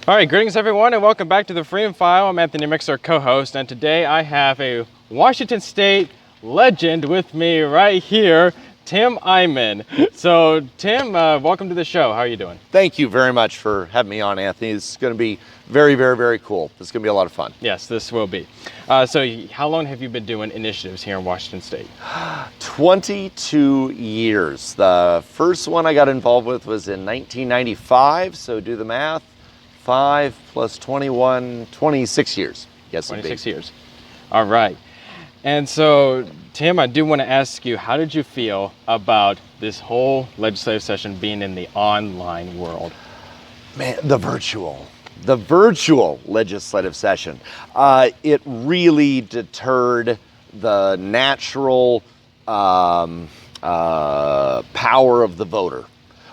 All right, greetings everyone and welcome back to the Freedom File. I'm Anthony Mixer, co-host, and today I have a Washington State legend with me right here, Tim Eyman. So Tim, welcome to the show. How are you doing? Thank you very much for having me on, Anthony. This is going to be very, very, very cool. This is going to be a lot of fun. Yes, this will be. So how long have you been doing initiatives here in Washington State? 22 years. The first one I got involved with was in 1995, so do the math. 5 plus 21, 26 years. Yes, 26 years. All right. And so, Tim, I do want to ask you, how did you feel about this whole legislative session being in the online world? Man, the virtual legislative session. It really deterred the natural power of the voter.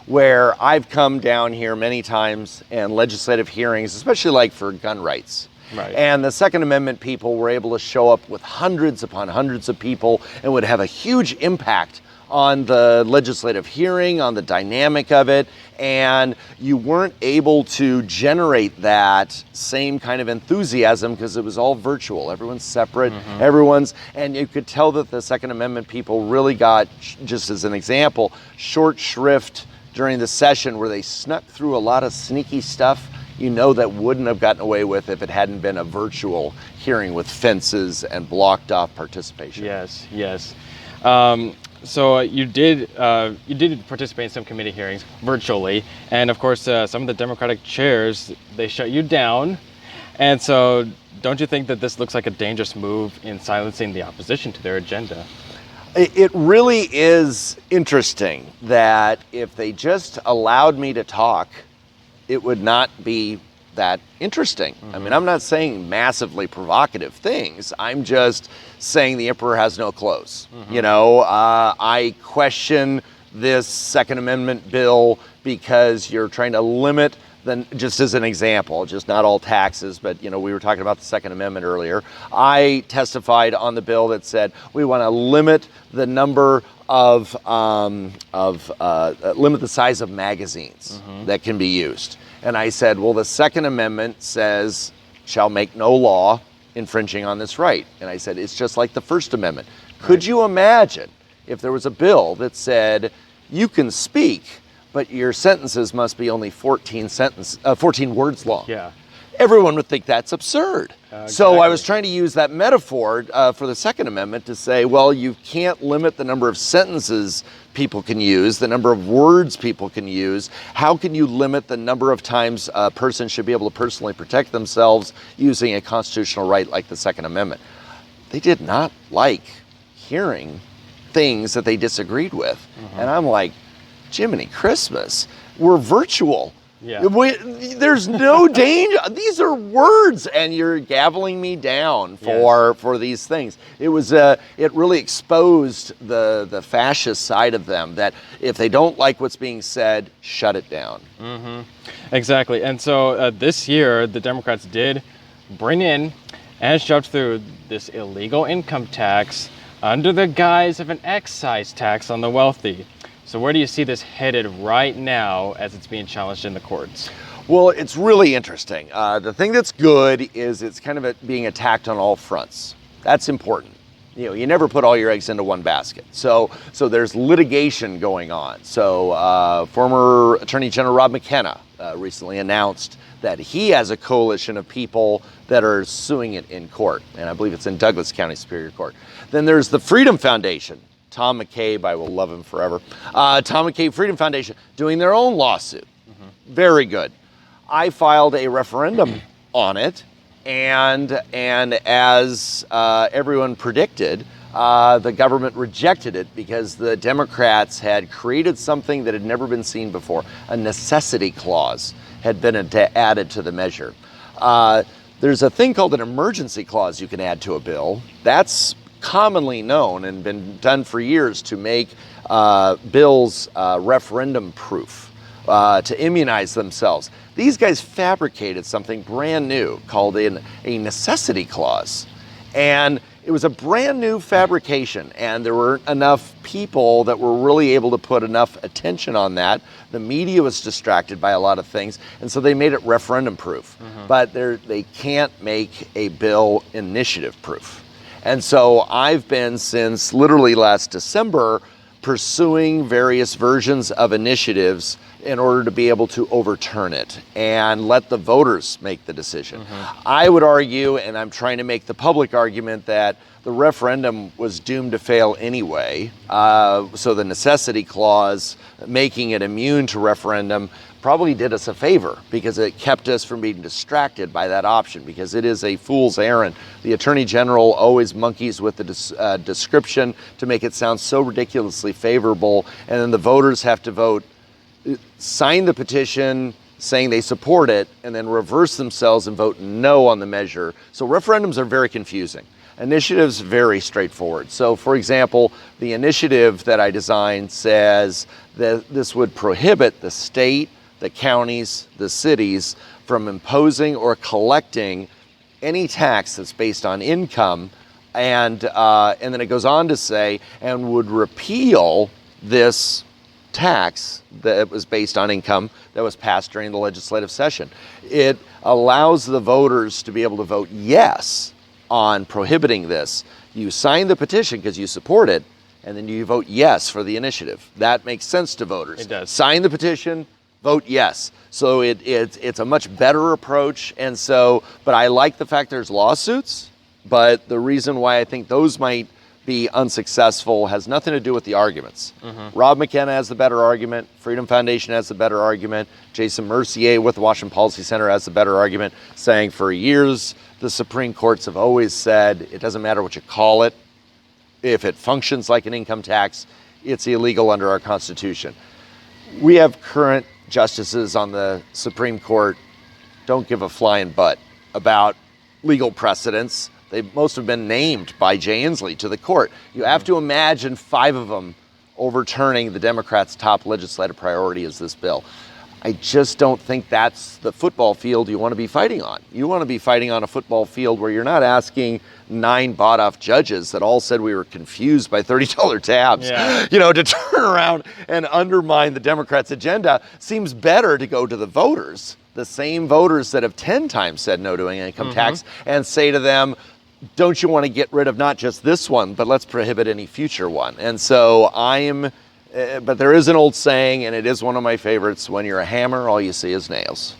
Where I've come down here many times and legislative hearings, especially like for gun rights. Right. And the Second Amendment people were able to show up with hundreds upon hundreds of people and would have a huge impact on the legislative hearing, on the dynamic of it. And you weren't able to generate that same kind of enthusiasm because it was all virtual. Everyone's separate, and you could tell that the Second Amendment people really got, just as an example, short shrift during the session where they snuck through a lot of sneaky stuff, you know, that wouldn't have gotten away with if it hadn't been a virtual hearing with fences and blocked off participation. Yes, yes. So you did participate in some committee hearings virtually, and of course some of the Democratic chairs, they shut you down. And so don't you think that this looks like a dangerous move in silencing the opposition to their agenda? It really is interesting that if they just allowed me to talk, it would not be that interesting. I mean, I'm not saying massively provocative things. I'm just saying the emperor has no clothes. You know, I question this Second Amendment bill because you're trying to limit, just as an example, just not all taxes, but you know, we were talking about the Second Amendment earlier. I testified on the bill that said we want to limit the number of limit the size of magazines that can be used. And I said, well, the Second Amendment says shall make no law infringing on this right. And I said, it's just like the First Amendment. Could you imagine if there was a bill that said you can speak, but your sentences must be only 14 words long? Yeah. Everyone would think that's absurd. Exactly. So I was trying to use that metaphor for the Second Amendment to say, well, you can't limit the number of sentences people can use, the number of words people can use. How can you limit the number of times a person should be able to personally protect themselves using a constitutional right like the Second Amendment? They did not like hearing things that they disagreed with. And I'm like, Jiminy Christmas, we're virtual. Yeah. There's no danger. These are words, and you're gaveling me down for these things. It was it really exposed the fascist side of them, that if they don't like what's being said, shut it down. Exactly. And so this year, the Democrats did bring in and shove through this illegal income tax under the guise of an excise tax on the wealthy. So where do you see this headed right now as it's being challenged in the courts? Well, it's really interesting. The thing that's good is it's kind of being attacked on all fronts. That's important. You know, you never put all your eggs into one basket. So there's litigation going on. So former Attorney General Rob McKenna recently announced that he has a coalition of people that are suing it in court. And I believe it's in Douglas County Superior Court. Then there's the Freedom Foundation. Tom McCabe, I will love him forever. Tom McCabe Freedom Foundation doing their own lawsuit. very good. I filed a referendum on it, and as everyone predicted, the government rejected it because the Democrats had created something that had never been seen before. A necessity clause had been added to the measure. There's a thing called an emergency clause you can add to a bill. That's commonly known and been done for years to make bills referendum proof, to immunize themselves. These guys fabricated something brand new called a necessity clause. And it was a brand new fabrication, and there weren't enough people that were really able to put enough attention on that. The media was distracted by a lot of things, and so they made it referendum proof. But they can't make a bill initiative proof. And so I've been, since literally last December, pursuing various versions of initiatives in order to be able to overturn it and let the voters make the decision. I would argue, and I'm trying to make the public argument, that the referendum was doomed to fail anyway. So the necessity clause, making it immune to referendum, probably did us a favor because it kept us from being distracted by that option, because it is a fool's errand. The Attorney General always monkeys with the description to make it sound so ridiculously favorable, and then the voters have to vote, sign the petition saying they support it, and then reverse themselves and vote no on the measure. So referendums are very confusing. Initiatives, very straightforward. So for example, the initiative that I designed says that this would prohibit the state, the counties, the cities from imposing or collecting any tax that's based on income, and then it goes on to say, and would repeal this tax that was based on income that was passed during the legislative session. It allows the voters to be able to vote yes on prohibiting this. You sign the petition because you support it, and then you vote yes for the initiative. That makes sense to voters. It does. Sign the petition, vote yes. So it's a much better approach. And so, but I like the fact there's lawsuits, but the reason why I think those might be unsuccessful has nothing to do with the arguments. Rob McKenna has the better argument. Freedom Foundation has the better argument. Jason Mercier with the Washington Policy Center has the better argument, saying for years the Supreme Courts have always said it doesn't matter what you call it. If it functions like an income tax, it's illegal under our Constitution. We have current justices on the Supreme Court don't give a flying butt about legal precedents. Most have been named by Jay Inslee to the court. You have to imagine 5 of them overturning the Democrats' top legislative priority is this bill. I just don't think that's the football field you want to be fighting on. You want to be fighting on a football field where you're not asking 9 bought-off judges that all said we were confused by $30 tabs, to turn around and undermine the Democrats' agenda. Seems better to go to the voters, the same voters that have 10 times said no to an income tax, and say to them, don't you want to get rid of not just this one, but let's prohibit any future one. And so but there is an old saying, and it is one of my favorites, when you're a hammer, all you see is nails.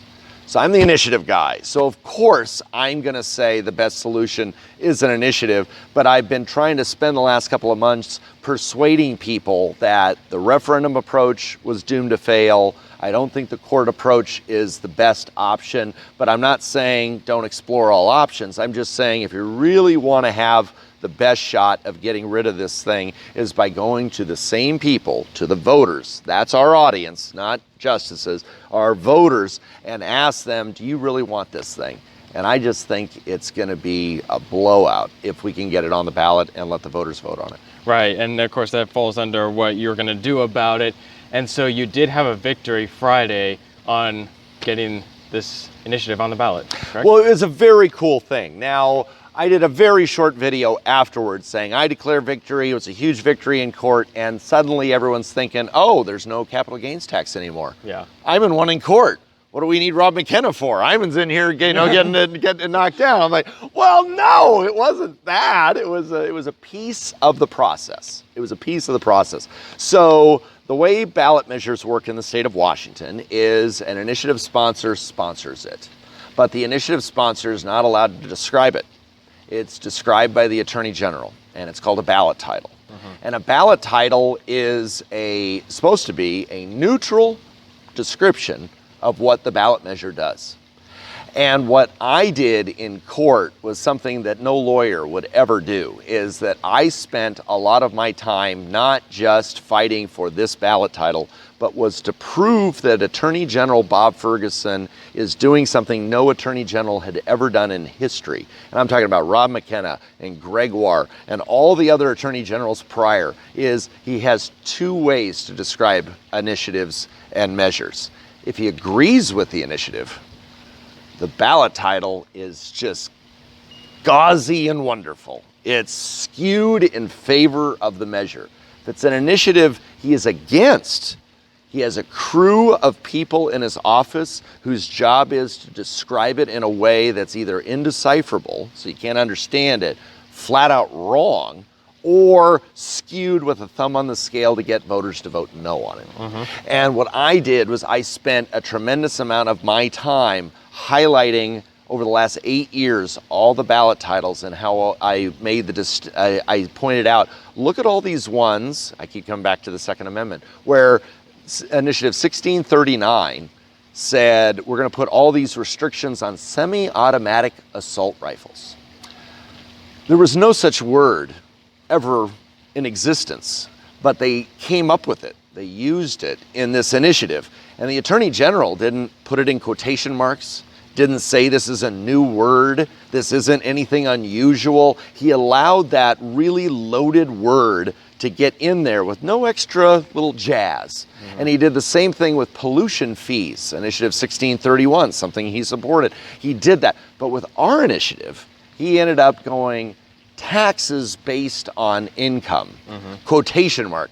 So I'm the initiative guy. So of course, I'm going to say the best solution is an initiative, but I've been trying to spend the last couple of months persuading people that the referendum approach was doomed to fail. I don't think the court approach is the best option, but I'm not saying don't explore all options. I'm just saying if you really want to have the best shot of getting rid of this thing is by going to the same people, to the voters. That's our audience, not justices, our voters, and ask them, do you really want this thing? And I just think it's going to be a blowout if we can get it on the ballot and let the voters vote on it. Right, and of course that falls under what you're going to do about it. And so you did have a victory Friday on getting this initiative on the ballot, correct? Well, it was a very cool thing. Now, I did a very short video afterwards saying I declare victory. It was a huge victory in court, and suddenly everyone's thinking, oh, there's no capital gains tax anymore. Yeah. Eyman won in court. What do we need Rob McKenna for? Eyman's in here, getting knocked down. I'm like, well, no, it wasn't that. It was a piece of the process. It was a piece of the process. So the way ballot measures work in the state of Washington is an initiative sponsor sponsors it, but the initiative sponsor is not allowed to describe it. It's described by the Attorney General, and it's called a ballot title. And a ballot title is supposed to be a neutral description of what the ballot measure does. And what I did in court was something that no lawyer would ever do, is that I spent a lot of my time not just fighting for this ballot title, but was to prove that Attorney General Bob Ferguson is doing something no Attorney General had ever done in history. And I'm talking about Rob McKenna and Gregoire and all the other Attorney Generals prior, is he has two ways to describe initiatives and measures. If he agrees with the initiative, the ballot title is just gauzy and wonderful. It's skewed in favor of the measure. If it's an initiative he is against, he has a crew of people in his office whose job is to describe it in a way that's either indecipherable, so you can't understand it, flat out wrong, or skewed with a thumb on the scale to get voters to vote no on it. And what I did was I spent a tremendous amount of my time highlighting over the last 8 years all the ballot titles and how I made I pointed out, look at all these ones, I keep coming back to the Second Amendment, where Initiative 1639 said we're going to put all these restrictions on semi-automatic assault rifles. There was no such word ever in existence, but they came up with it. They used it in this initiative. And the Attorney General didn't put it in quotation marks, didn't say this is a new word, this isn't anything unusual. He allowed that really loaded word to get in there with no extra little jazz. And he did the same thing with pollution fees, Initiative 1631, something he supported. He did that. But with our initiative, he ended up going taxes based on income, quotation mark.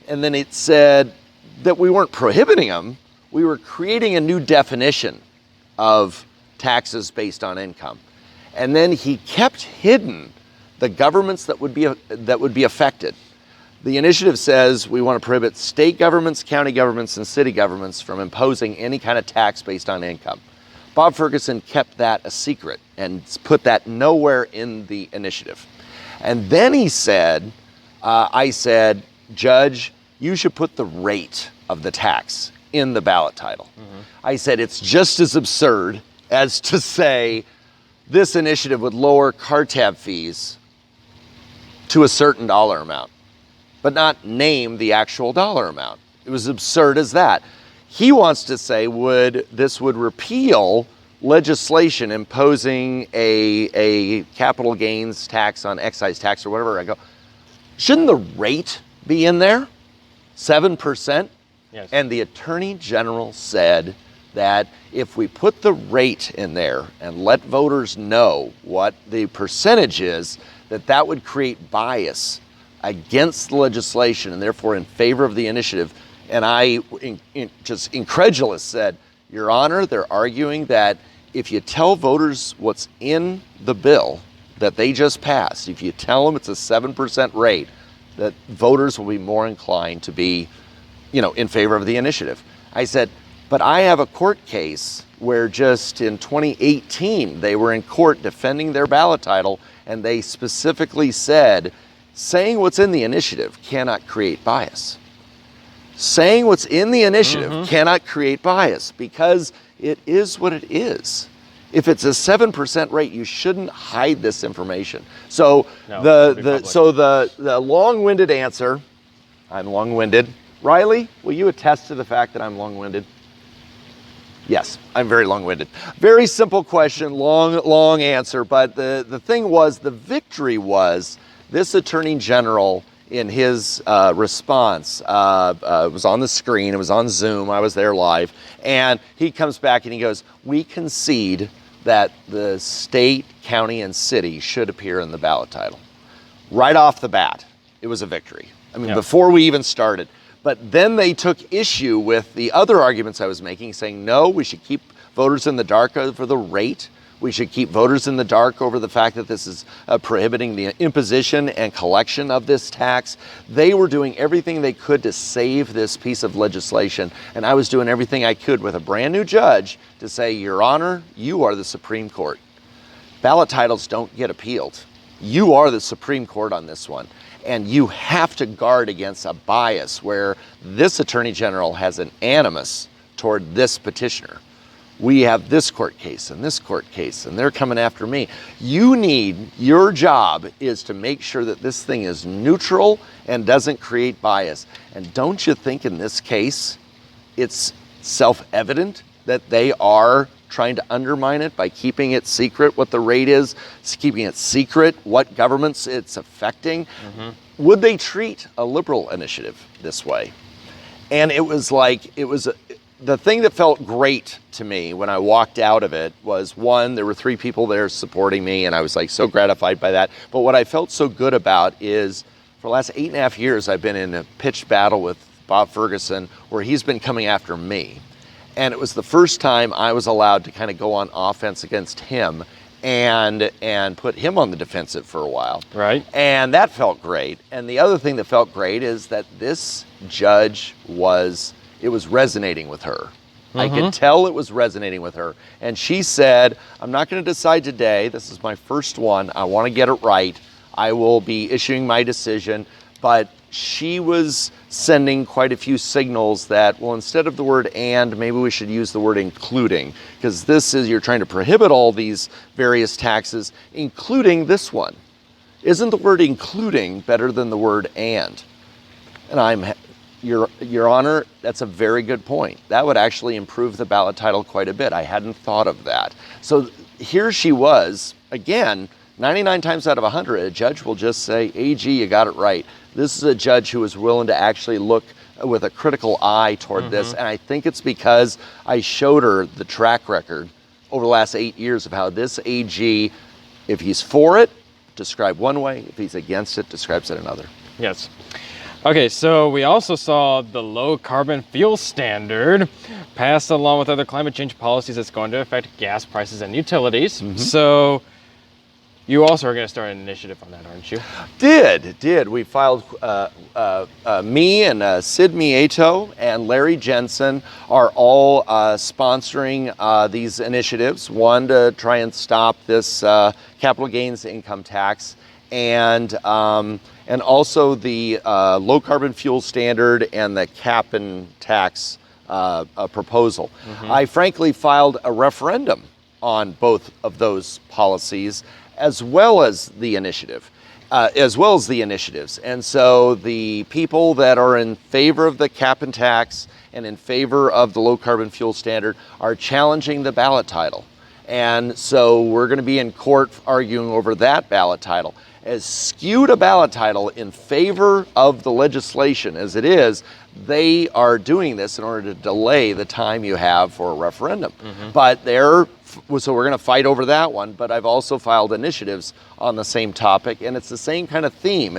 And then it said that we weren't prohibiting them, we were creating a new definition of taxes based on income. And then he kept hidden the governments that would be affected. The initiative says we want to prohibit state governments, county governments, and city governments from imposing any kind of tax based on income. Bob Ferguson kept that a secret and put that nowhere in the initiative. And then he said, I said, Judge, you should put the rate of the tax in the ballot title. I said, it's just as absurd as to say this initiative would lower car tab fees to a certain dollar amount, but not name the actual dollar amount. It was absurd as that. He wants to say this would repeal legislation imposing a capital gains tax on excise tax or whatever. I go, shouldn't the rate be in there? 7%? Yes. And the Attorney General said that if we put the rate in there and let voters know what the percentage is, that would create bias against the legislation and therefore in favor of the initiative. And I, just incredulous, said, Your Honor, they're arguing that if you tell voters what's in the bill that they just passed, if you tell them it's a 7% rate, that voters will be more inclined to be, in favor of the initiative. I said, but I have a court case where just in 2018, they were in court defending their ballot title, and they specifically said, saying what's in the initiative cannot create bias. Saying what's in the initiative cannot create bias because it is what it is. If it's a 7% rate, you shouldn't hide this information. So the long-winded answer, I'm long-winded. Riley, will you attest to the fact that I'm long-winded? Yes, I'm very long-winded. Very simple question, long answer. But the thing was, the victory was this Attorney General in his response, it was on the screen, it was on Zoom, I was there live, and he comes back and he goes, we concede that the state, county, and city should appear in the ballot title. Right off the bat, it was a victory. I mean, before we even started. But then they took issue with the other arguments I was making, saying, no, we should keep voters in the dark over the rate. We should keep voters in the dark over the fact that this is prohibiting the imposition and collection of this tax. They were doing everything they could to save this piece of legislation, and I was doing everything I could with a brand new judge to say, Your Honor, you are the Supreme Court. Ballot titles don't get appealed. You are the Supreme Court on this one, and you have to guard against a bias where this Attorney General has an animus toward this petitioner. We have this court case and this court case, and they're coming after me. Your job is to make sure that this thing is neutral and doesn't create bias. And don't you think in this case, it's self-evident that they are trying to undermine it by keeping it secret what the rate is, keeping it secret what governments it's affecting? Would they treat a liberal initiative this way? And the thing that felt great to me when I walked out of it was, one, there were 3 people there supporting me, and I was like so gratified by that. But what I felt so good about is for the last 8.5 years, I've been in a pitched battle with Bob Ferguson where he's been coming after me. And it was the first time I was allowed to kind of go on offense against him and put him on the defensive for a while. Right. And that felt great. And the other thing that felt great is that this judge was resonating with her. I could tell it was resonating with her. And she said, I'm not going to decide today. This is my first one. I want to get it right. I will be issuing my decision. But she was sending quite a few signals that, well, instead of the word and, maybe we should use the word including, because you're trying to prohibit all these various taxes, including this one. Isn't the word including better than the word and? And Your Honor, that's a very good point. That would actually improve the ballot title quite a bit. I hadn't thought of that. So here she was, again, 99 times out of 100, a judge will just say, AG, you got it right. This is a judge who is willing to actually look with a critical eye toward this. And I think it's because I showed her the track record over the last 8 years of how this AG, if he's for it, described one way. If he's against it, describes it another. Yes. Okay, so we also saw the low carbon fuel standard passed along with other climate change policies that's going to affect gas prices and utilities. So you also are going to start an initiative on that, aren't you? Did. We filed, me and Sid Mieto and Larry Jensen are all sponsoring these initiatives. One, to try and stop this capital gains income tax, and also the low carbon fuel standard and the cap and tax proposal. I frankly filed a referendum on both of those policies, as well as the initiatives. And so the people that are in favor of the cap and tax and in favor of the low carbon fuel standard are challenging the ballot title. And so we're going to be in court arguing over that ballot title. As skewed a ballot title in favor of the legislation as it is, they are doing this in order to delay the time you have for a referendum. So we're going to fight over that one, but I've also filed initiatives on the same topic, and it's the same kind of theme.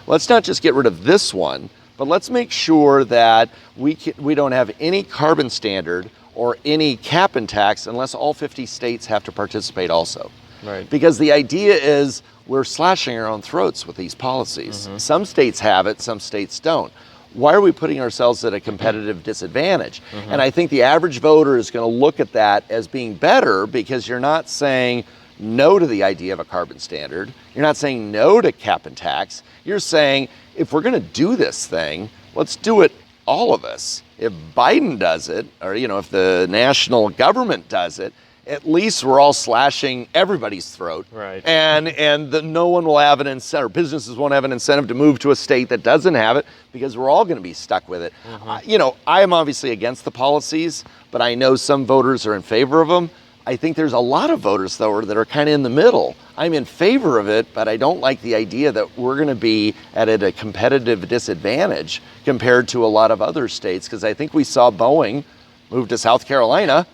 Let's not just get rid of this one, but let's make sure that we don't have any carbon standard or any cap and tax unless all 50 states have to participate also. Right. Because the idea is we're slashing our own throats with these policies. Some states have it, some states don't. Why are we putting ourselves at a competitive disadvantage? And I think the average voter is going to look at that as being better, because you're not saying no to the idea of a carbon standard. You're not saying no to cap and tax. You're saying, if we're going to do this thing, let's do it, all of us. If Biden does it, or if the national government does it, at least we're all slashing everybody's throat. Right. And no one will have an incentive, or businesses won't have an incentive to move to a state that doesn't have it, because we're all going to be stuck with it. I am obviously against the policies, but I know some voters are in favor of them. I think there's a lot of voters, though, that are kind of in the middle. I'm in favor of it, but I don't like the idea that we're going to be at a competitive disadvantage compared to a lot of other states, because I think we saw Boeing move to South Carolina,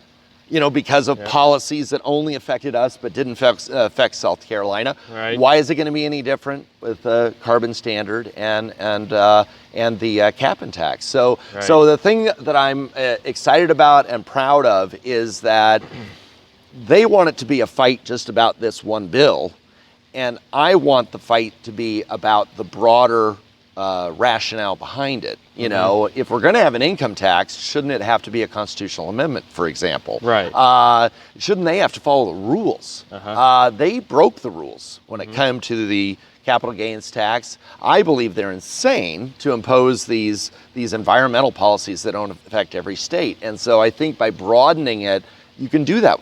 because of policies that only affected us but didn't affect South Carolina. Right. Why is it going to be any different with the carbon standard and the cap and tax? So the thing that I'm excited about and proud of is that they want it to be a fight just about this one bill, and I want the fight to be about the broader rationale behind it. If we're going to have an income tax, shouldn't it have to be a constitutional amendment, for example? Right. Shouldn't they have to follow the rules? They broke the rules when it came to the capital gains tax. I believe they're insane to impose these environmental policies that don't affect every state. And so I think by broadening it, you can do that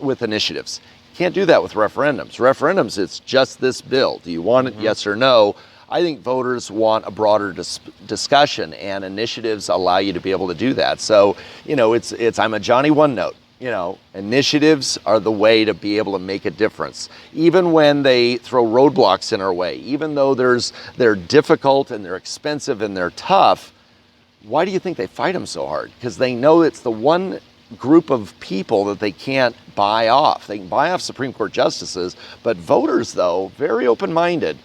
with initiatives. You can't do that with referendums. Referendums, it's just this bill. Do you want it, yes or no? I think voters want a broader discussion, and initiatives allow you to be able to do that. So, I'm a Johnny One Note. Initiatives are the way to be able to make a difference. Even when they throw roadblocks in our way, even though they're difficult and they're expensive and they're tough, why do you think they fight them so hard? Because they know it's the one group of people that they can't buy off. They can buy off Supreme Court justices, but voters, though, very open-minded.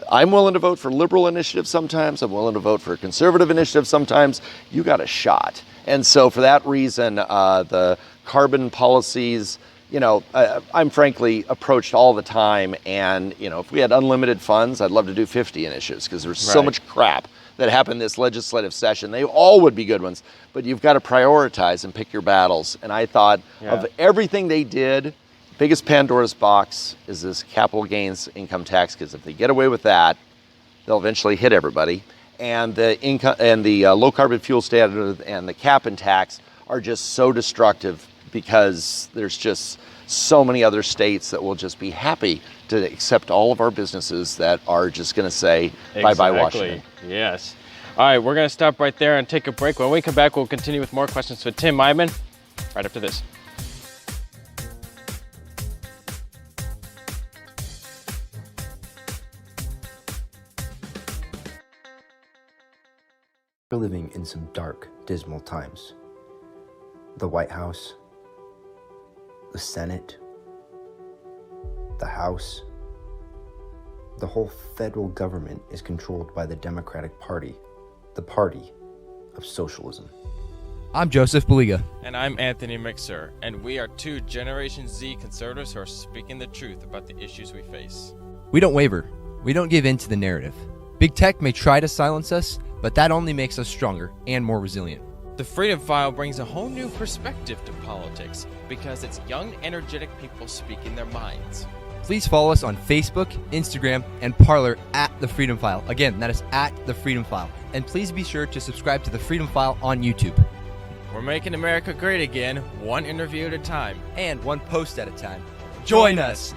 I'm willing to vote for liberal initiatives sometimes. I'm willing to vote for conservative initiatives sometimes. You got a shot. And so for that reason, the carbon policies, I'm frankly approached all the time. And, if we had unlimited funds, I'd love to do 50 initiatives because there's so much crap that happened this legislative session. They all would be good ones, but you've got to prioritize and pick your battles. And I thought of everything they did, biggest Pandora's box is this capital gains income tax, because if they get away with that, they'll eventually hit everybody. And the income and the low carbon fuel standard and the cap and tax are just so destructive because there's just so many other states that will just be happy to accept all of our businesses that are just going to say bye-bye Washington. Yes. All right, we're going to stop right there and take a break. When we come back, we'll continue with more questions with Tim Eyman right after this. We're living in some dark, dismal times. The White House, the Senate, the House, the whole federal government is controlled by the Democratic Party, the party of socialism. I'm Joseph Baliga. And I'm Anthony Mixer, and we are two Generation Z conservatives who are speaking the truth about the issues we face. We don't waver. We don't give in to the narrative. Big tech may try to silence us, but that only makes us stronger and more resilient. The Freedom File brings a whole new perspective to politics because it's young, energetic people speaking their minds. Please follow us on Facebook, Instagram, and Parler at The Freedom File. Again, that is at The Freedom File. And please be sure to subscribe to The Freedom File on YouTube. We're making America great again, one interview at a time. And one post at a time. Join us!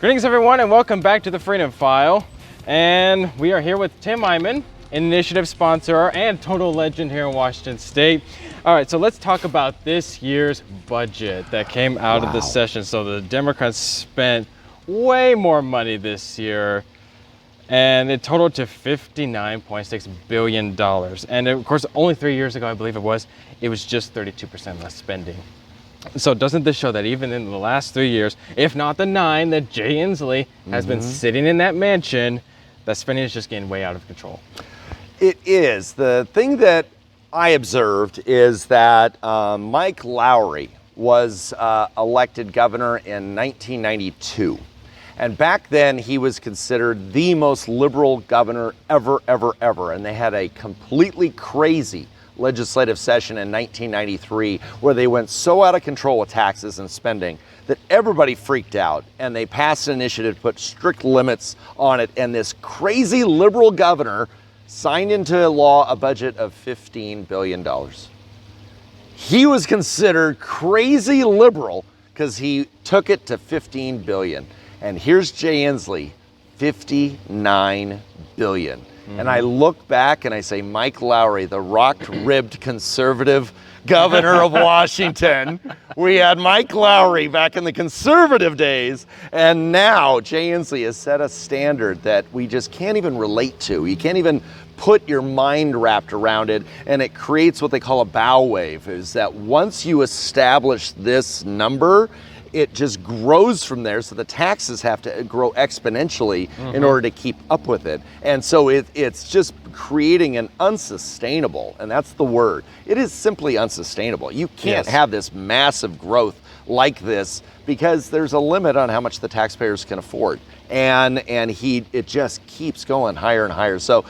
Greetings everyone and welcome back to the Freedom File. And we are here with Tim Eyman, initiative sponsor and total legend here in Washington State. All right, so let's talk about this year's budget that came out of the session. So the Democrats spent way more money this year and it totaled to $59.6 billion. And of course, only 3 years ago, I believe it was just 32% less spending. So doesn't this show that even in the last 3 years, if not the 9 that Jay Inslee has been sitting in that mansion, that spending is just getting way out of control? It is. The thing that I observed is that Mike Lowry was elected governor in 1992. And back then he was considered the most liberal governor ever. And they had a completely crazy legislative session in 1993 where they went so out of control with taxes and spending that everybody freaked out, and they passed an initiative to put strict limits on it, and this crazy liberal governor signed into law a budget of $15 billion. He was considered crazy liberal because he took it to $15 billion. And here's Jay Inslee, $59 billion. And I look back and I say, Mike Lowry, the rock-ribbed conservative governor of Washington. We had Mike Lowry back in the conservative days, and now Jay Inslee has set a standard that we just can't even relate to. You can't even put your mind wrapped around it, and it creates what they call a bow wave, is that once you establish this number, it just grows from there, so the taxes have to grow exponentially in order to keep up with it. And so it's just creating an unsustainable, and that's the word. It is simply unsustainable. You can't have this massive growth like this because there's a limit on how much the taxpayers can afford. And it just keeps going higher and higher. So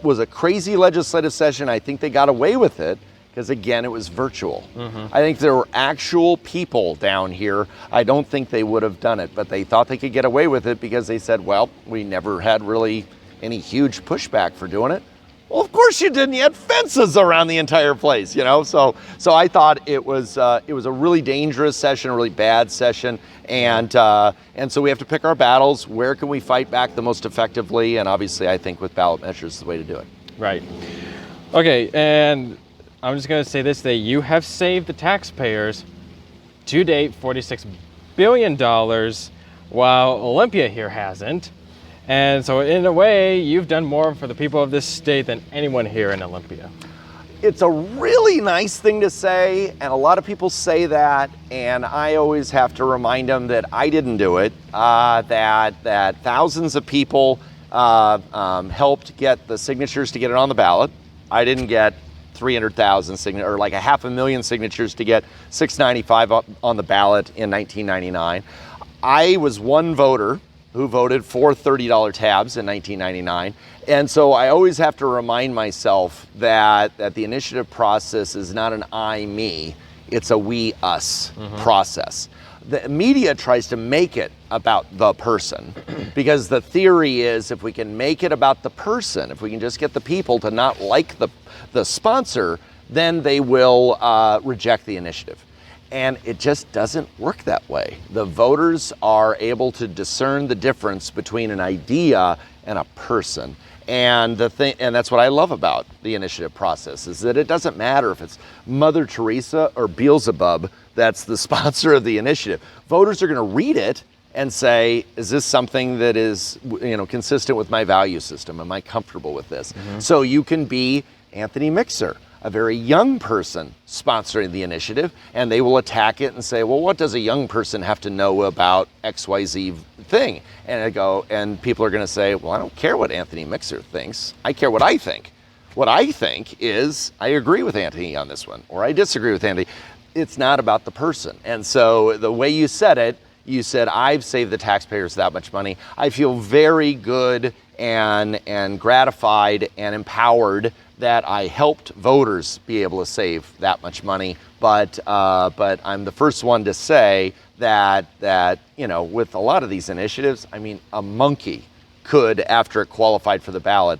was a crazy legislative session. I think they got away with it because, again, it was virtual. I think there were actual people down here. I don't think they would have done it, but they thought they could get away with it because they said, well, we never had really any huge pushback for doing it. Well, of course you didn't. You had fences around the entire place, you know. So I thought it was a really dangerous session, a really bad session, and so we have to pick our battles. Where can we fight back the most effectively? And obviously, I think with ballot measures is the way to do it. Right. Okay, and I'm just going to say this: that you have saved the taxpayers to date $46 billion, while Olympia here hasn't. And so in a way, you've done more for the people of this state than anyone here in Olympia. It's a really nice thing to say, and a lot of people say that, and I always have to remind them that I didn't do it, that thousands of people helped get the signatures to get it on the ballot. I didn't get 300,000 signatures, or like 500,000 signatures to get 695 on the ballot in 1999. I was one voter who voted for $30 tabs in 1999. And so I always have to remind myself that the initiative process is not an I, me, it's a we, us process. The media tries to make it about the person because the theory is if we can make it about the person, if we can just get the people to not like the sponsor, then they will reject the initiative. And it just doesn't work that way. The voters are able to discern the difference between an idea and a person. And that's what I love about the initiative process, is that it doesn't matter if it's Mother Teresa or Beelzebub that's the sponsor of the initiative. Voters are going to read it and say, is this something that is, consistent with my value system? Am I comfortable with this? So you can be Anthony Mixer, a very young person sponsoring the initiative, and they will attack it and say, well, what does a young person have to know about XYZ thing? And people are going to say, well, I don't care what Anthony Mixer thinks. I care what I think. What I think is I agree with Anthony on this one, or I disagree with Anthony. It's not about the person. And so the way you said it, you said, I've saved the taxpayers that much money. I feel very good and gratified and empowered that I helped voters be able to save that much money. But I'm the first one to say that with a lot of these initiatives, I mean, a monkey could, after it qualified for the ballot,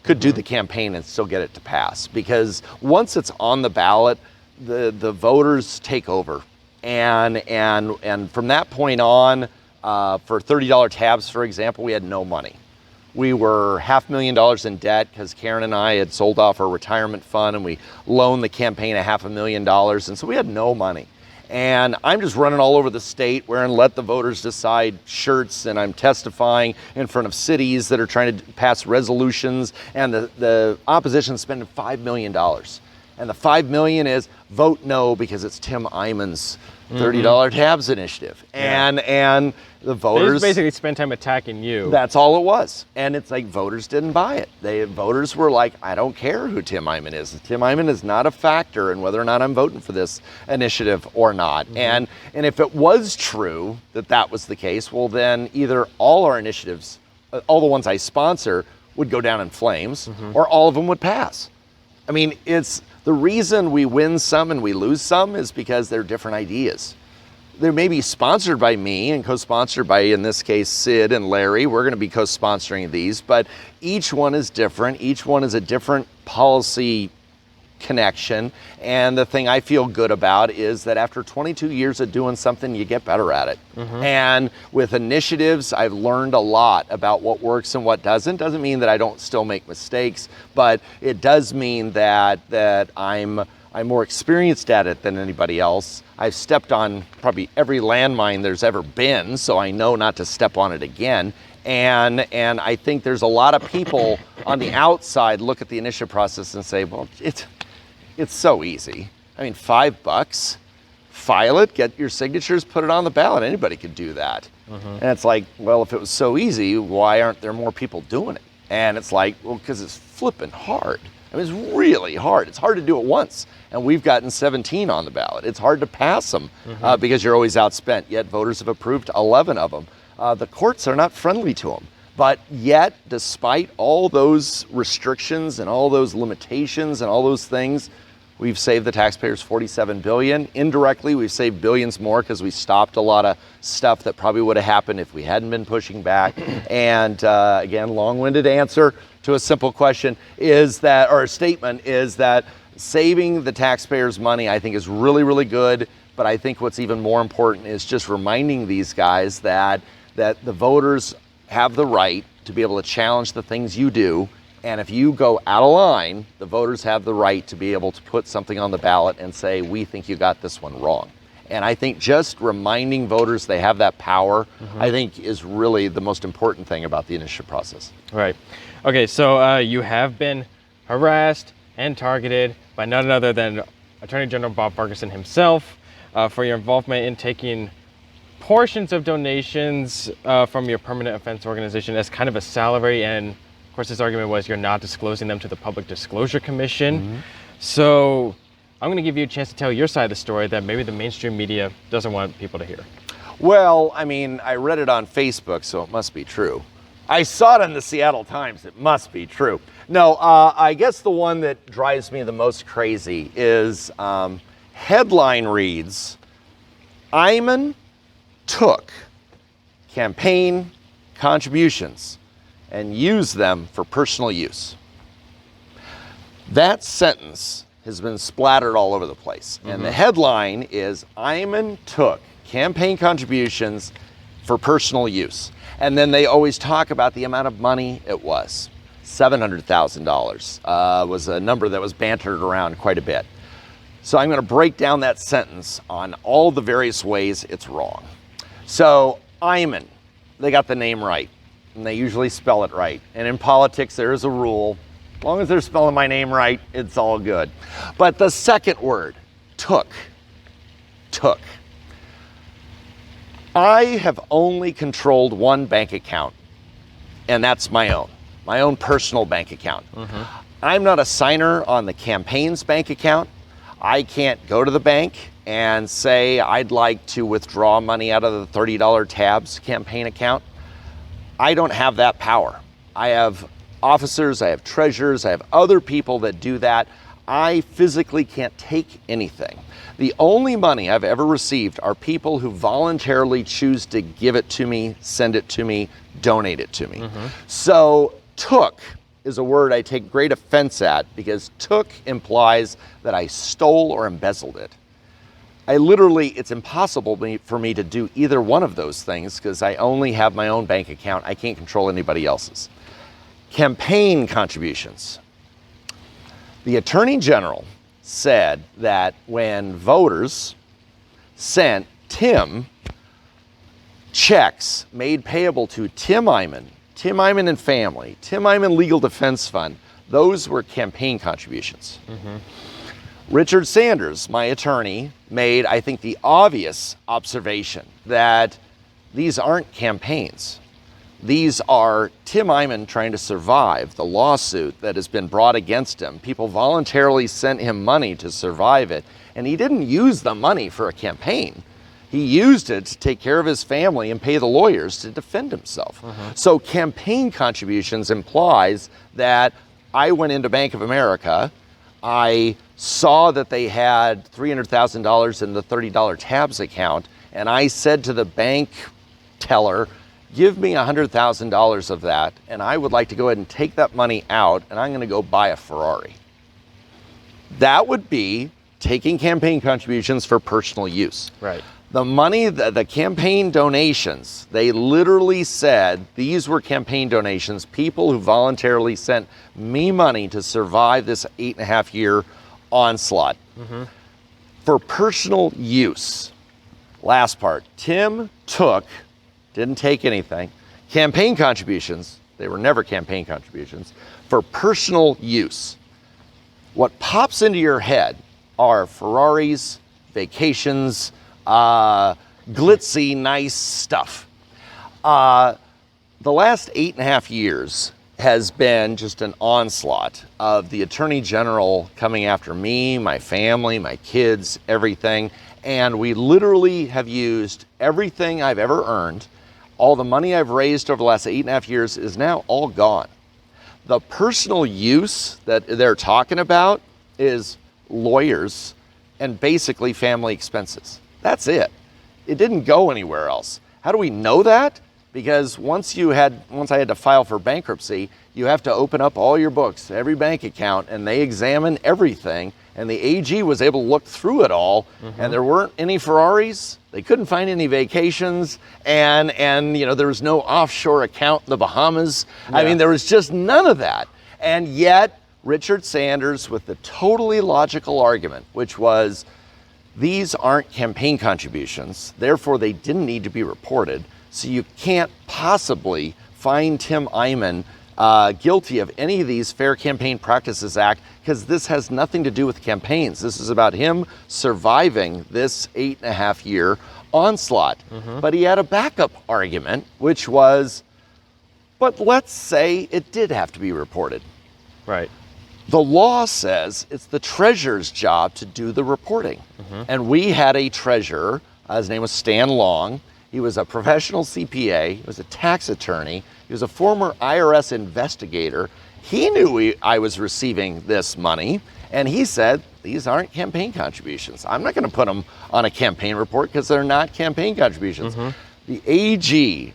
could do the campaign and still get it to pass. Because once it's on the ballot, the voters take over. And from that point on, for $30 tabs, for example, we had no money. We were $500,000 in debt because Karen and I had sold off our retirement fund and we loaned the campaign $500,000. And so we had no money. And I'm just running all over the state wearing Let the Voters Decide shirts, and I'm testifying in front of cities that are trying to pass resolutions, and the opposition's spending $5 million. And the $5 million is vote no because it's Tim Eyman's $30 tabs initiative. And the voters... They just basically spend time attacking you. That's all it was. And it's like voters didn't buy it. Voters were like, I don't care who Tim Eyman is. Tim Eyman is not a factor in whether or not I'm voting for this initiative or not. And if it was true that was the case, well then either all our initiatives, all the ones I sponsor, would go down in flames, or all of them would pass. I mean, it's the reason we win some and we lose some is because they're different ideas. They may be sponsored by me and co-sponsored by, in this case, Sid and Larry. We're going to be co-sponsoring these, but each one is different. Each one is a different policy connection. And the thing I feel good about is that after 22 years of doing something, you get better at it. And with initiatives, I've learned a lot about what works and what doesn't. Doesn't mean that I don't still make mistakes, but it does mean that I'm more experienced at it than anybody else. I've stepped on probably every landmine there's ever been, so I know not to step on it again. And I think there's a lot of people on the outside look at the initiative process and say, well, it's so easy. I mean, $5, file it, get your signatures, put it on the ballot. Anybody could do that. And it's like, well, if it was so easy, why aren't there more people doing it? And it's like, well, because it's flipping hard. I mean, it's really hard. It's hard to do it once. And we've gotten 17 on the ballot. It's hard to pass them because you're always outspent. Yet voters have approved 11 of them. The courts are not friendly to them. But yet, despite all those restrictions and all those limitations and all those things, we've saved the taxpayers $47 billion. Indirectly, we've saved billions more because we stopped a lot of stuff that probably would have happened if we hadn't been pushing back. And again, long-winded answer to a simple question is that, or a statement is that saving the taxpayers money, I think, is really, really good. But I think what's even more important is just reminding these guys that the voters have the right to be able to challenge the things you do. And if you go out of line, the voters have the right to be able to put something on the ballot and say, we think you got this one wrong. And I think just reminding voters they have that power, I think is really the most important thing about the initiative process. Right. Okay, so you have been harassed and targeted by none other than Attorney General Bob Ferguson himself for your involvement in taking portions of donations from your permanent offense organization as kind of a salary, and of course his argument was you're not disclosing them to the Public Disclosure Commission. So I'm going to give you a chance to tell your side of the story that maybe the mainstream media doesn't want people to hear. Well, I mean, I read it on Facebook, so it must be true. I saw it in the Seattle Times, it must be true. No, I guess the one that drives me the most crazy is headline reads, Eyman took campaign contributions and used them for personal use. That sentence has been splattered all over the place. And the headline is, Eyman took campaign contributions for personal use. And then they always talk about the amount of money it was. $700,000 was a number that was bantered around quite a bit. So I'm going to break down that sentence on all the various ways it's wrong. So Eyman, they got the name right, and they usually spell it right. And in politics, there is a rule. As long as they're spelling my name right, it's all good. But the second word, took. I have only controlled one bank account, and that's my own personal bank account. I'm not a signer on the campaign's bank account. I can't go to the bank and say I'd like to withdraw money out of the $30 tabs campaign account. I don't have that power. I have officers, I have treasurers, I have other people that do that. I physically can't take anything. The only money I've ever received are people who voluntarily choose to give it to me, send it to me, donate it to me. So took is a word I take great offense at because took implies that I stole or embezzled it. It's impossible for me to do either one of those things because I only have my own bank account. I can't control anybody else's. Campaign contributions. The Attorney General said that when voters sent Tim checks made payable to Tim Eyman and family, Tim Eyman Legal Defense Fund, those were campaign contributions. Richard Sanders, my attorney, made, I think, the obvious observation that these aren't campaigns. These are Tim Eyman trying to survive the lawsuit that has been brought against him. People voluntarily sent him money to survive it, and he didn't use the money for a campaign. He used it to take care of his family and pay the lawyers to defend himself. So campaign contributions implies that I went into Bank of America, I saw that they had $300,000 in the $30 tabs account, and I said to the bank teller, give me $100,000 of that, and I would like to go ahead and take that money out, and I'm going to go buy a Ferrari. That would be taking campaign contributions for personal use. Right. The money, the campaign donations, they literally said these were campaign donations, people who voluntarily sent me money to survive this 8.5-year onslaught. For personal use. Last part, Tim didn't take anything. Campaign contributions, they were never campaign contributions, for personal use. What pops into your head are Ferraris, vacations, glitzy, nice stuff. The last 8.5 years, has been just an onslaught of the Attorney General coming after me, my family, my kids, everything. And we literally have used everything I've ever earned. All the money I've raised over the last 8.5 years is now all gone. The personal use that they're talking about is lawyers and basically family expenses. That's it. It didn't go anywhere else. How do we know that? Because once I had to file for bankruptcy, you have to open up all your books, every bank account, and they examine everything. And the AG was able to look through it all, and there weren't any Ferraris. They couldn't find any vacations, and there was no offshore account in the Bahamas. I mean, there was just none of that. And yet, Richard Sanders, with the totally logical argument, which was, these aren't campaign contributions, therefore they didn't need to be reported. So you can't possibly find Tim Eyman guilty of any of these Fair Campaign Practices Act, because this has nothing to do with campaigns. This is about him surviving this 8.5-year onslaught. But he had a backup argument, which was, but let's say it did have to be reported. Right. The law says it's the treasurer's job to do the reporting. And we had a treasurer, his name was Stan Long. He was a professional CPA, he was a tax attorney, he was a former IRS investigator. He knew I was receiving this money, and he said, these aren't campaign contributions. I'm not gonna put them on a campaign report because they're not campaign contributions. The AG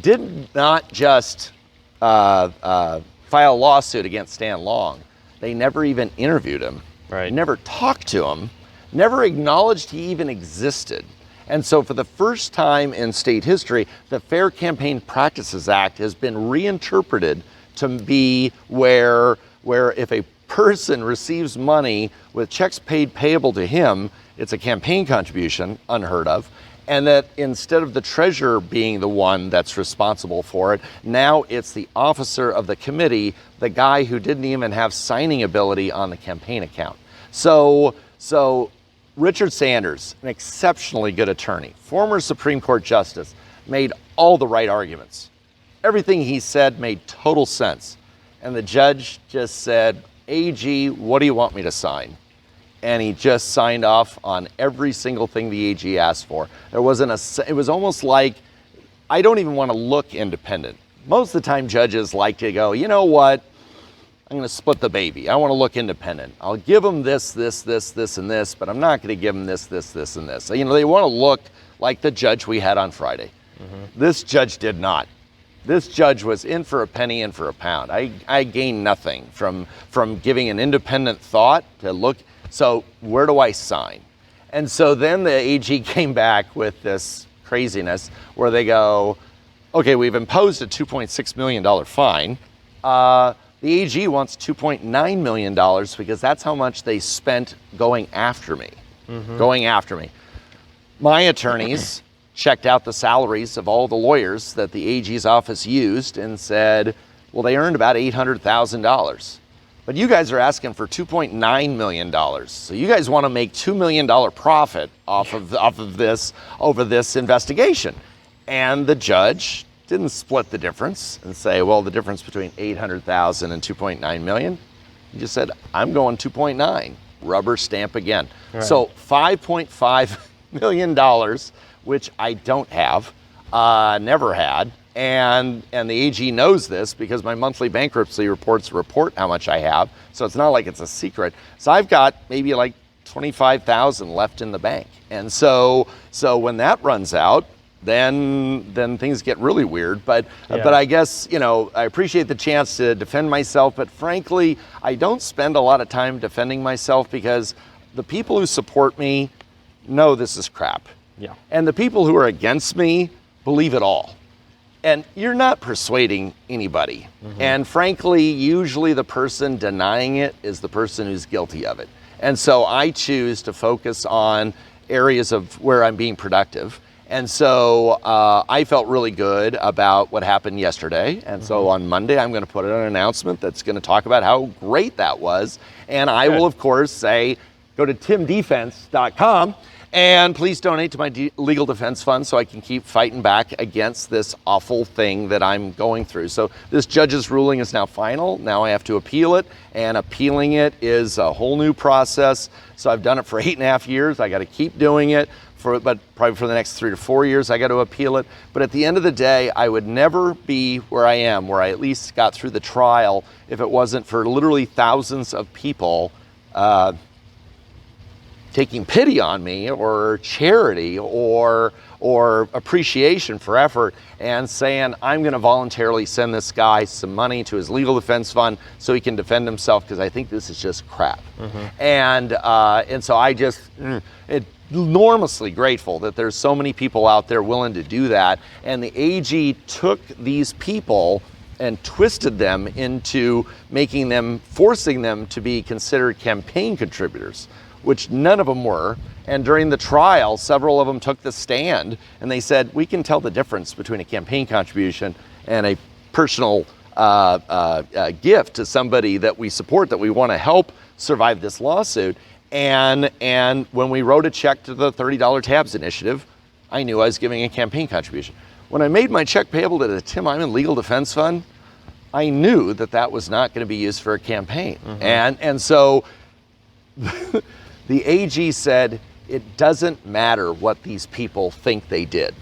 did not just file a lawsuit against Stan Long. They never even interviewed him, never talked to him, never acknowledged he even existed. And so for the first time in state history, the Fair Campaign Practices Act has been reinterpreted to be where if a person receives money with checks paid payable to him, it's a campaign contribution, unheard of. And that instead of the treasurer being the one that's responsible for it, now it's the officer of the committee, the guy who didn't even have signing ability on the campaign account. So Richard Sanders, an exceptionally good attorney, former Supreme Court justice, made all the right arguments. Everything he said made total sense. And the judge just said, AG, what do you want me to sign? And he just signed off on every single thing the AG asked for. It was almost like, I don't even want to look independent. Most of the time judges like to go, you know what? I'm going to split the baby. I want to look independent. I'll give them this, and this, but I'm not going to give them this, and this. So, they want to look like the judge we had on Friday. This judge did not. This judge was in for a penny, in for a pound. I gained nothing from giving an independent thought to look. So where do I sign? And so then the AG came back with this craziness where they go, okay, we've imposed a $2.6 million fine. The AG wants $2.9 million because that's how much they spent going after me. My attorneys checked out the salaries of all the lawyers that the AG's office used and said, well, they earned about $800,000. But you guys are asking for $2.9 million. So you guys want to make $2 million profit off of this over this investigation. And the judge didn't split the difference and say, well, the difference between 800,000 and 2.9 million. He just said, I'm going 2.9, rubber stamp again. Right. So $5.5 million, which I don't have, never had. And the AG knows this because my monthly bankruptcy reports report how much I have. So it's not like it's a secret. So I've got maybe like 25,000 left in the bank. And so when that runs out, then things get really weird. But I guess, I appreciate the chance to defend myself, but frankly, I don't spend a lot of time defending myself because the people who support me know this is crap. Yeah. And the people who are against me believe it all. And you're not persuading anybody. And frankly, usually the person denying it is the person who's guilty of it. And so I choose to focus on areas of where I'm being productive. And so I felt really good about what happened yesterday. And so on Monday, I'm going to put out an announcement that's going to talk about how great that was. And I will, of course, say, go to timdefense.com And please donate to my legal defense fund so I can keep fighting back against this awful thing that I'm going through. So this judge's ruling is now final. Now I have to appeal it, and appealing it is a whole new process. So I've done it for 8.5 years. I got to keep doing it, but probably for the next 3 to 4 years, I got to appeal it. But at the end of the day, I would never be where I am, where I at least got through the trial, if it wasn't for literally thousands of people taking pity on me, or charity, or appreciation for effort, and saying, I'm going to voluntarily send this guy some money to his legal defense fund so he can defend himself, because I think this is just crap. And so I just enormously grateful that there's so many people out there willing to do that. And the AG took these people and twisted them into forcing them to be considered campaign contributors, which none of them were. And during the trial, several of them took the stand and they said, we can tell the difference between a campaign contribution and a personal gift to somebody that we support, that we want to help survive this lawsuit. And when we wrote a check to the $30 Tabs Initiative, I knew I was giving a campaign contribution. When I made my check payable to the Tim Eyman Legal Defense Fund, I knew that that was not going to be used for a campaign. And so the AG said, it doesn't matter what these people think they did.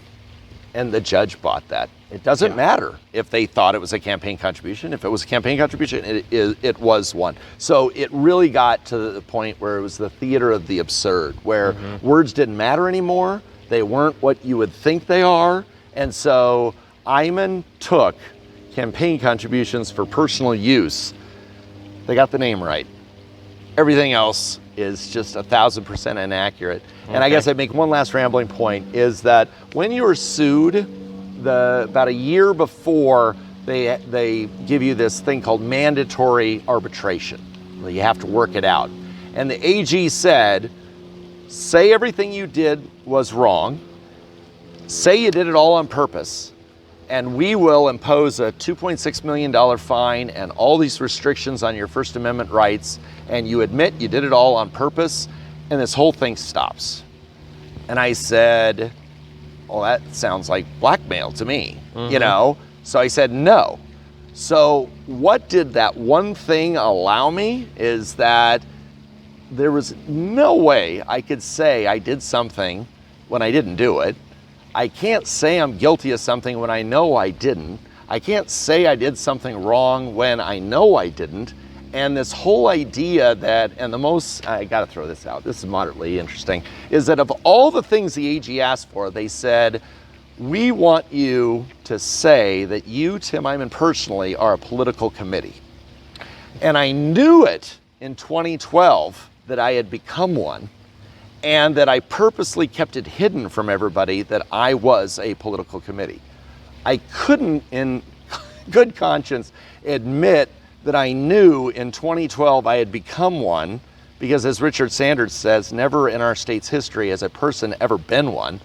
And the judge bought that. It doesn't matter if they thought it was a campaign contribution. If it was a campaign contribution, it was one. So it really got to the point where it was the theater of the absurd, where words didn't matter anymore. They weren't what you would think they are. And so Eyman took campaign contributions for personal use. They got the name right. Everything else is just 1,000% inaccurate. And I guess I'd make one last rambling point, is that when you were sued, about a year before, they give you this thing called mandatory arbitration. You have to work it out. And the AG said, say everything you did was wrong, say you did it all on purpose, and we will impose a $2.6 million fine and all these restrictions on your First Amendment rights, and you admit you did it all on purpose, and this whole thing stops. And I said, well, that sounds like blackmail to me, you know? So I said, no. So what did that one thing allow me is that there was no way I could say I did something when I didn't do it. I can't say I'm guilty of something when I know I didn't. I can't say I did something wrong when I know I didn't. And this whole idea that, and the most, I gotta throw this out, this is moderately interesting, is that of all the things the AG asked for, they said, we want you to say that you, Tim Eyman personally, are a political committee. And I knew it in 2012 that I had become one, and that I purposely kept it hidden from everybody that I was a political committee. I couldn't, in good conscience, admit that I knew in 2012 I had become one, because as Richard Sanders says, never in our state's history has a person ever been one.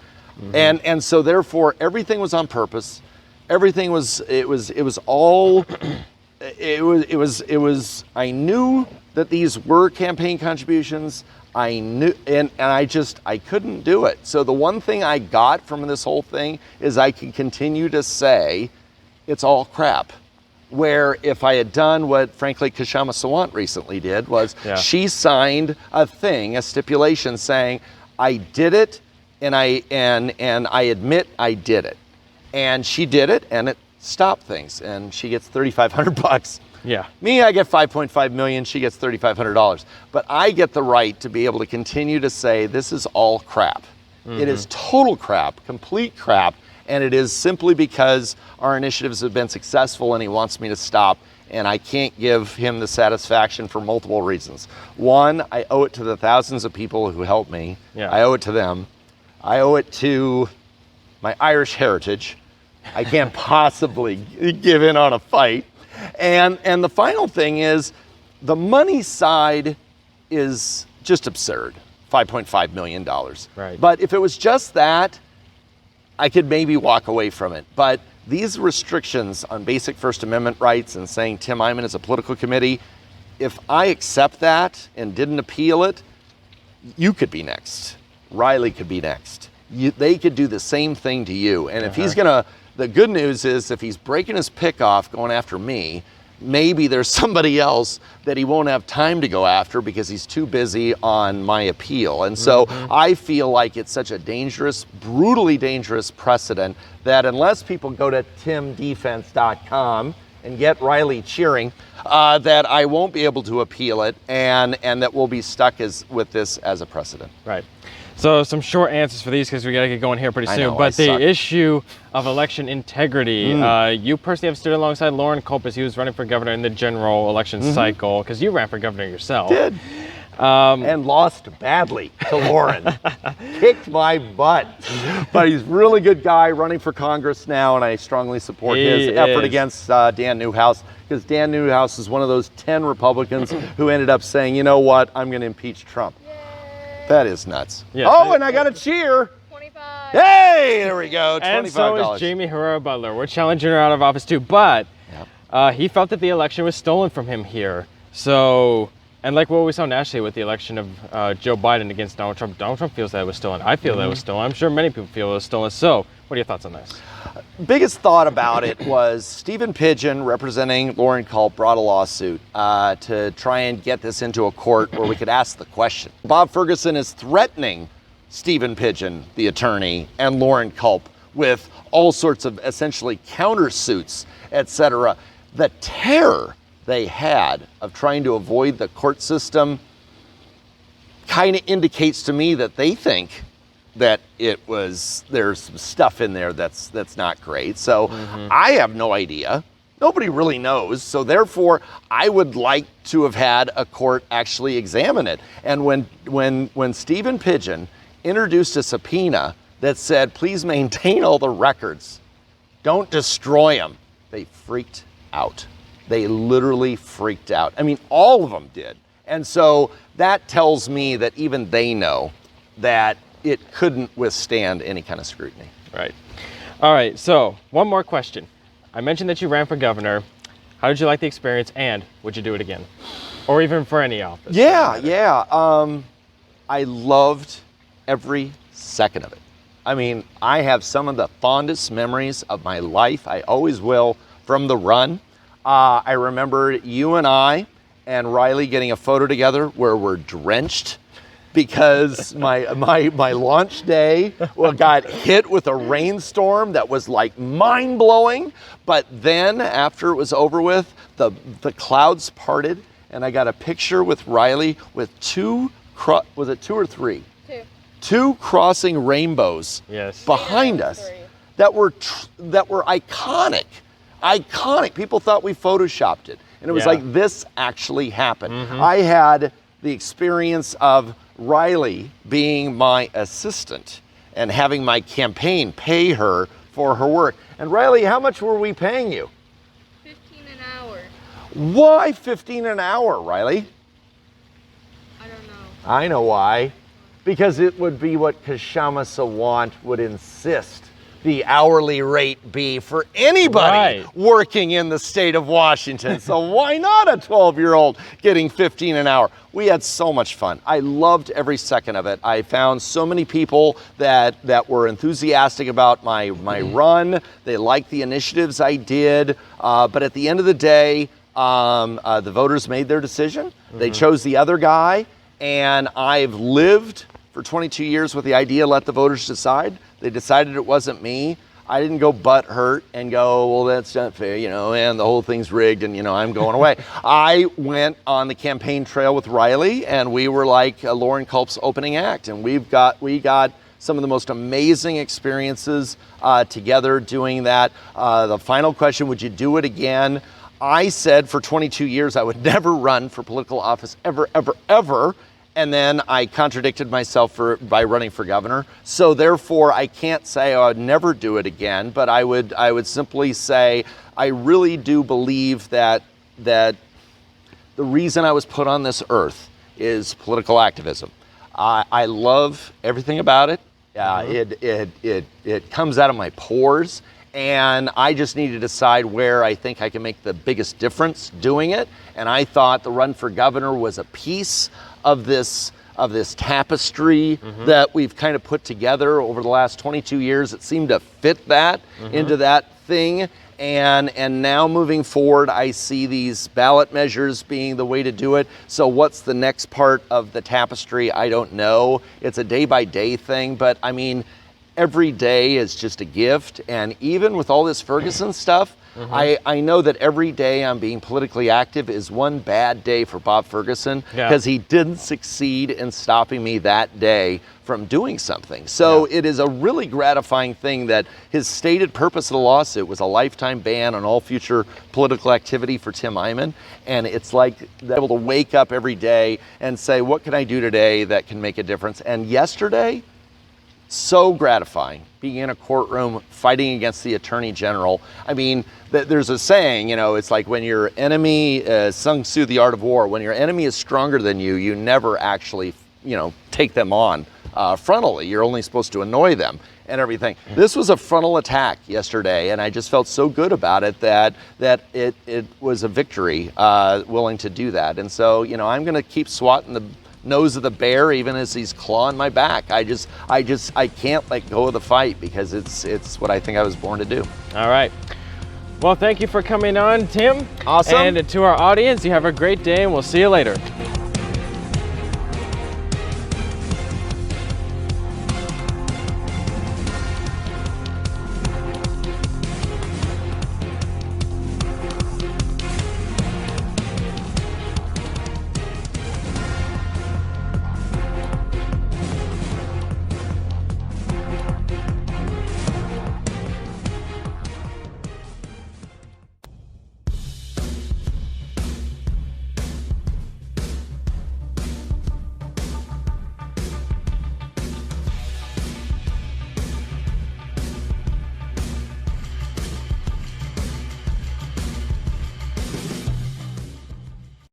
And so therefore everything was on purpose. Everything was, it was all, I knew that these were campaign contributions. I knew, and I couldn't do it. So the one thing I got from this whole thing is I can continue to say it's all crap. Where if I had done what, frankly, Kashama Sawant recently did, was she signed a stipulation saying, I did it, and I admit I did it. And she did it, and it stopped things, and she gets $3,500. Yeah. Me, I get $5.5 million, she gets $3,500. But I get the right to be able to continue to say this is all crap. It is total crap, complete crap, and it is simply because our initiatives have been successful and he wants me to stop, and I can't give him the satisfaction for multiple reasons. One, I owe it to the thousands of people who helped me. I owe it to them. I owe it to my Irish heritage. I can't possibly give in on a fight. And the final thing is, the money side is just absurd, $5.5 million. Right. But if it was just that, I could maybe walk away from it. But these restrictions on basic First Amendment rights and saying Tim Eyman is a political committee, if I accept that and didn't appeal it, you could be next. Riley could be next. They could do the same thing to you. And if he's gonna, the good news is if he's breaking his pick off going after me, maybe there's somebody else that he won't have time to go after because he's too busy on my appeal. And so I feel like it's such a dangerous, brutally dangerous precedent that unless people go to timdefense.com and get Riley cheering, that I won't be able to appeal it, and that we'll be stuck with this as a precedent. Right. So some short answers for these because we got to get going here pretty soon. know, But the suck. issue of election integrity, you personally have stood alongside Lauren Culp as he was running for governor in the general election cycle, because you ran for governor yourself. Did. And lost badly to Lauren. Kicked my butt. But he's a really good guy running for Congress now, and I strongly support his effort against Dan Newhouse, because Dan Newhouse is one of those 10 Republicans who ended up saying, you know what, I'm going to impeach Trump. That is nuts. Yeah, oh, and I got a cheer. 25. Hey, there we go. $25. And so is Jamie Herrera Butler. We're challenging her out of office too, but he felt that the election was stolen from him here. So, and like what we saw nationally with the election of Joe Biden against Donald Trump feels that it was stolen. I feel that it was stolen. I'm sure many people feel it was stolen. So, what are your thoughts on this? Biggest thought about it was Stephen Pidgeon, representing Lauren Culp, brought a lawsuit to try and get this into a court where we could ask the question. Bob Ferguson is threatening Stephen Pidgeon, the attorney, and Lauren Culp with all sorts of essentially countersuits, etc. The terror they had of trying to avoid the court system kind of indicates to me that they think that there's some stuff in there that's not great. So I have no idea. Nobody really knows. So therefore, I would like to have had a court actually examine it. And when Stephen Pidgeon introduced a subpoena that said, please maintain all the records, don't destroy them, they freaked out. They literally freaked out. I mean, all of them did. And so that tells me that even they know that it couldn't withstand any kind of scrutiny. Right. All right, so one more question. I mentioned that you ran for governor. How did you like the experience, and would you do it again? Or even for any office? Yeah. I loved every second of it. I mean, I have some of the fondest memories of my life, I always will, from the run. I remember you and I and Riley getting a photo together where we're drenched because my launch day got hit with a rainstorm that was like mind-blowing. But then after it was over with, the clouds parted and I got a picture with Riley with was it two or three? Two crossing rainbows behind us that were iconic. Iconic. People thought we photoshopped it. And it was like, this actually happened. I had the experience of Riley being my assistant and having my campaign pay her for her work. And Riley, how much were we paying you? $15 an hour. Why $15 an hour, Riley? I don't know. I know why. Because it would be what Kshama Sawant would insist the hourly rate be for anybody working in the state of Washington. So why not a 12-year-old getting $15 an hour? We had so much fun. I loved every second of it. I found so many people that were enthusiastic about my run. They liked the initiatives I did. But at the end of the day, the voters made their decision. They chose the other guy. And I've lived for 22 years with the idea, let the voters decide. They decided it wasn't me. I didn't go butt hurt and go, well, that's not fair, and the whole thing's rigged and, I'm going away. I went on the campaign trail with Riley and we were like Lauren Culp's opening act. And we got some of the most amazing experiences together doing that. The final question, would you do it again? I said for 22 years I would never run for political office ever, ever, ever. And then I contradicted myself by running for governor. So therefore, I can't say I would never do it again, but I would simply say I really do believe that the reason I was put on this earth is political activism. I love everything about it. It comes out of my pores. And I just need to decide where I think I can make the biggest difference doing it. And I thought the run for governor was a piece of this of this tapestry that we've kind of put together over the last 22 years. It seemed to fit that into that thing. And now moving forward, I see these ballot measures being the way to do it. So what's the next part of the tapestry? I don't know. It's a day-by-day thing, but I mean, every day is just a gift. And even with all this Ferguson stuff, I know that every day I'm being politically active is one bad day for Bob Ferguson, because he didn't succeed in stopping me that day from doing something. So it is a really gratifying thing that his stated purpose of the lawsuit was a lifetime ban on all future political activity for Tim Eyman. And it's like able to wake up every day and say, what can I do today that can make a difference? And yesterday, so gratifying, being in a courtroom fighting against the Attorney General. I mean, there's a saying, you know, it's like when your enemy, Sun Tzu, The Art of War, when your enemy is stronger than you, you never actually, you know, take them on frontally. You're only supposed to annoy them and everything. This was a frontal attack yesterday, and I just felt so good about it that it was a victory, willing to do that. And so, you know, I'm going to keep swatting the nose of the bear even as he's clawing my back. I can't let go of the fight, because it's what I think I was born to do. All right. Well, thank you for coming on, Tim. Awesome. And to our audience, you have a great day, and we'll see you later.